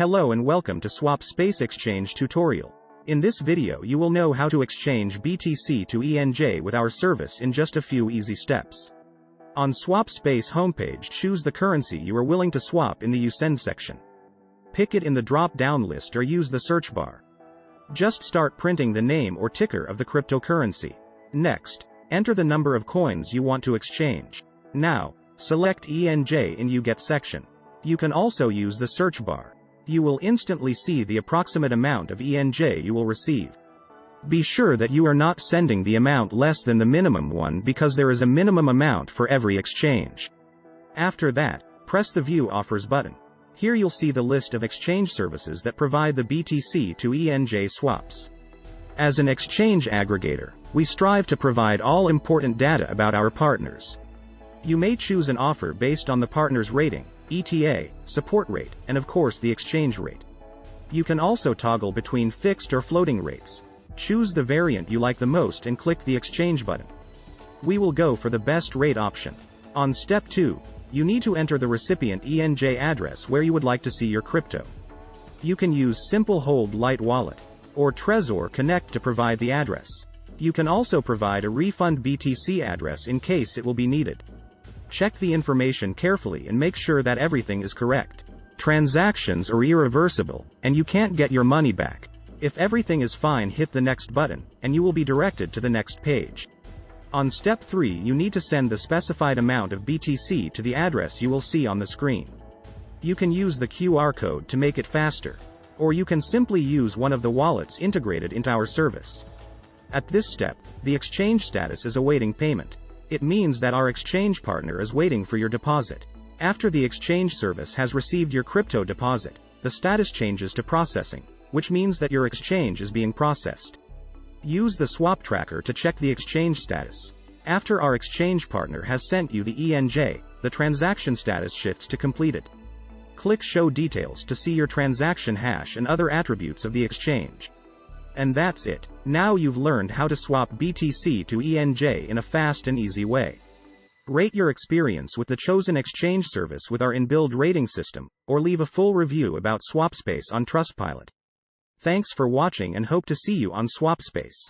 Hello and welcome to SwapSpace exchange tutorial. In this video you will know how to exchange BTC to ENJ with our service in just a few easy steps. On SwapSpace homepage, choose the currency you are willing to swap in the USEND section. Pick it in the drop-down list or use the search bar. Just start printing the name or ticker of the cryptocurrency. Next, enter the number of coins you want to exchange. Now, select ENJ in You Get section. You can also use the search bar. You will instantly see the approximate amount of ENJ you will receive. Be sure that you are not sending the amount less than the minimum one because there is a minimum amount for every exchange. After that, press the View Offers button. Here you'll see the list of exchange services that provide the BTC to ENJ swaps. As an exchange aggregator, we strive to provide all important data about our partners. You may choose an offer based on the partner's rating, ETA, support rate, and of course the exchange rate. You can also toggle between fixed or floating rates. Choose the variant you like the most and click the exchange button. We will go for the best rate option. On step 2, you need to enter the recipient ENJ address where you would like to see your crypto. You can use Simple Hold Light Wallet or Trezor Connect to provide the address. You can also provide a refund BTC address in case it will be needed. Check the information carefully and make sure that everything is correct. Transactions are irreversible, and you can't get your money back. If everything is fine, hit the next button, and you will be directed to the next page. On step 3, you need to send the specified amount of BTC to the address you will see on the screen. You can use the QR code to make it faster, or you can simply use one of the wallets integrated into our service. At this step, the exchange status is awaiting payment. It means that our exchange partner is waiting for your deposit. After the exchange service has received your crypto deposit, the status changes to processing, which means that your exchange is being processed. Use the swap tracker to check the exchange status. After our exchange partner has sent you the ENJ, the transaction status shifts to completed. Click Show Details to see your transaction hash and other attributes of the exchange. And that's it. Now you've learned how to swap BTC to ENJ in a fast and easy way. Rate your experience with the chosen exchange service with our inbuilt rating system, or leave a full review about SwapSpace on Trustpilot. Thanks for watching and hope to see you on SwapSpace.